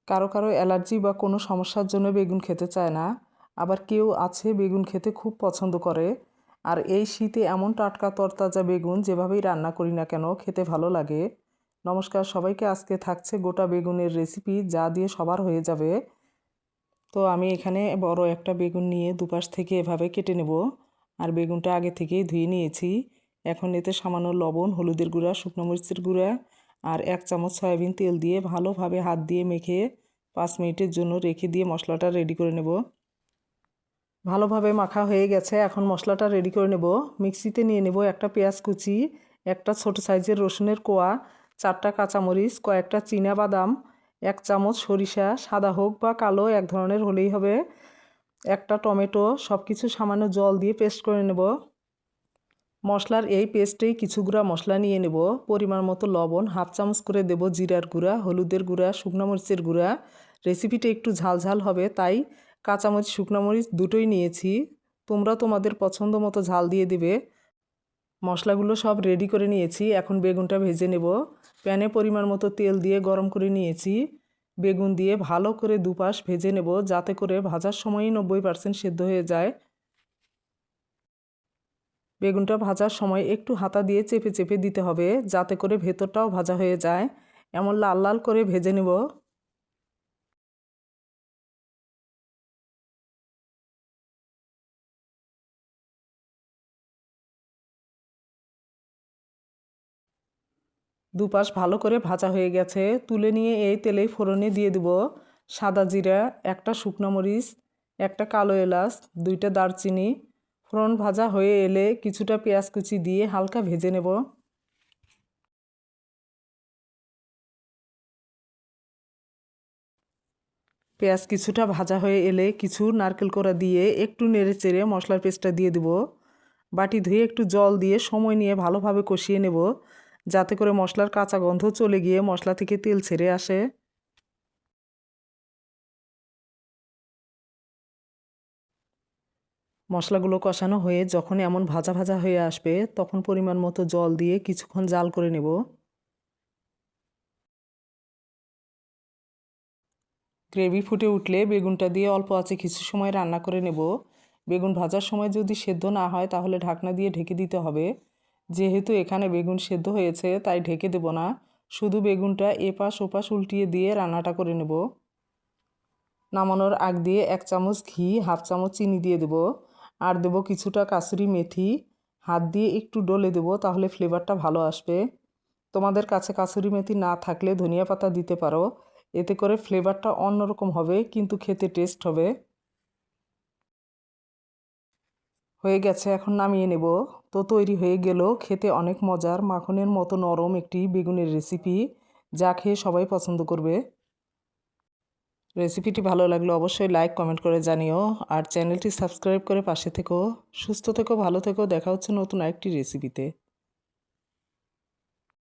কারো কারো অ্যালার্জি বা কোনো সমস্যার জন্য বেগুন খেতে চায় না, আবার কেউ আছে বেগুন খেতে খুব পছন্দ করে। আর এই শীতে এমন টাটকা তরতাজা বেগুন যেভাবেই রান্না করি না কেন খেতে ভালো লাগে। নমস্কার সবাইকে, আজকে থাকছে গোটা বেগুনের রেসিপি যা দিয়ে সবার হয়ে যাবে। তো আমি এখানে বড় একটা বেগুন নিয়ে দুপাশ থেকে এভাবে কেটে নেব। আর বেগুনটা আগে থেকেই ধুয়ে নিয়েছি। এখন এতে সামান্য লবণ, হলুদের গুঁড়া, শুকনো মরিচের গুঁড়া আর 1 চামচ সয়াবিন তেল দিয়ে ভালোভাবে হাত দিয়ে মেখে 5 মিনিটের জন্য রেখে দিয়ে মশলাটা রেডি করে নেব। ভালোভাবে মাখা হয়ে গেছে, এখন মশলাটা রেডি করে নেব। মিক্সিতে নিয়ে নেব একটা পেঁয়াজ কুচি, একটা ছোট সাইজের রসুনের কোয়া, 4টা কাঁচামরিচ, কয়েকটা চীনা বাদাম, 1 চামচ সরিষা, সাদা হোক বা কালো এক ধরনের হলেই হবে, একটা টমেটো, সব কিছু সামান্য জল দিয়ে পেস্ট করে নেব। মশলার এই পেস্টেই কিছু গুঁড়া মশলা নিয়ে নেব। পরিমাণ মতো লবণ, 1/2 চামচ করে দেব জিরার গুঁড়া, হলুদের গুঁড়া, শুকনো মরিচের গুঁড়া। রেসিপিটা একটু ঝালঝাল হবে তাই কাঁচামরিচ, শুকনো মরিচ দুটোই নিয়েছি। তোমরা তোমাদের পছন্দ মতো ঝাল দিয়ে দেবে। মশলাগুলো সব রেডি করে নিয়েছি, এখন বেগুনটা ভেজে নেব। প্যানে পরিমাণ মতো তেল দিয়ে গরম করে নিয়েছি। বেগুন দিয়ে ভালো করে দুপাশ ভেজে নেব যাতে করে ভাজার সময়ই 90% সেদ্ধ হয়ে যায়। বেগুনটা ভাজার সময় একটু হাতা দিয়ে চেপে চেপে দিতে হবে যাতে করে ভেতরটাও ভাজা হয়ে যায়। এমন লাল লাল করে ভেজে নেব। দুপাশ ভালো করে ভাজা হয়ে গেছে, তুলে নিয়ে এই তেলেই ফোড়নে দিয়ে দেব সাদা জিরা, একটা শুকনো মরিচ, একটা কালো এলাচ, 2টা দারচিনি। ফোড়ন ভাজা হয়ে এলে কিছুটা পেঁয়াজ কুচি দিয়ে হালকা ভেজে নেব। পেঁয়াজ কিছুটা ভাজা হয়ে এলে কিছু নারকেল কোড়া দিয়ে একটু নেড়ে চেড়ে মশলার পেস্টটা দিয়ে দেব। বাটি ধুয়ে একটু জল দিয়ে সময় নিয়ে ভালোভাবে কষিয়ে নেব যাতে করে মশলার কাঁচা গন্ধ চলে গিয়ে মশলা থেকে তেল ছেড়ে আসে। মশলাগুলো কষানো হয়ে যখন এমন ভাজা ভাজা হয়ে আসবে তখন পরিমাণ মতো জল দিয়ে কিছুক্ষণ জাল করে নেব। গ্রেভি ফুটে উঠলে বেগুনটা দিয়ে অল্প আঁচে কিছু সময় রান্না করে নেব। বেগুন ভাজার সময় যদি সেদ্ধ না হয় তাহলে ঢাকনা দিয়ে ঢেকে দিতে হবে। যেহেতু এখানে বেগুন সেদ্ধ হয়েছে তাই ঢেকে দেব না, শুধু বেগুনটা এপাশ ওপাশ উল্টিয়ে দিয়ে রান্নাটা করে নেব। নামানোর আগ দিয়ে 1 চামচ ঘি, 1/2 চামচ চিনি দিয়ে দেব। আর দেব কিছুটা কাসুরি মেথি। হাত দিয়ে একটু ডলে দেব তাহলে ফ্লেভারটা ভালো আসবে। তোমাদের কাছে কাসুরি মেথি না থাকলে ধনিয়া পাতা দিতে পারো, এতে করে ফ্লেভারটা অন্যরকম হবে কিন্তু খেতে টেস্ট হবে। হয়ে গেছে, এখন নামিয়ে নেব। তো তৈরি হয়ে গেল খেতে অনেক মজার মাখনের মতো নরম একটি বেগুনের রেসিপি, যা খেয়ে সবাই পছন্দ করবে। রেসিপিটি ভালো লাগলে অবশ্যই লাইক কমেন্ট করে জানিও, আর চ্যানেলটি সাবস্ক্রাইব করে পাশে থেকো। সুস্থ থেকো, ভালো থেকো, দেখা হচ্ছে নতুন আরেকটি রেসিপিতে।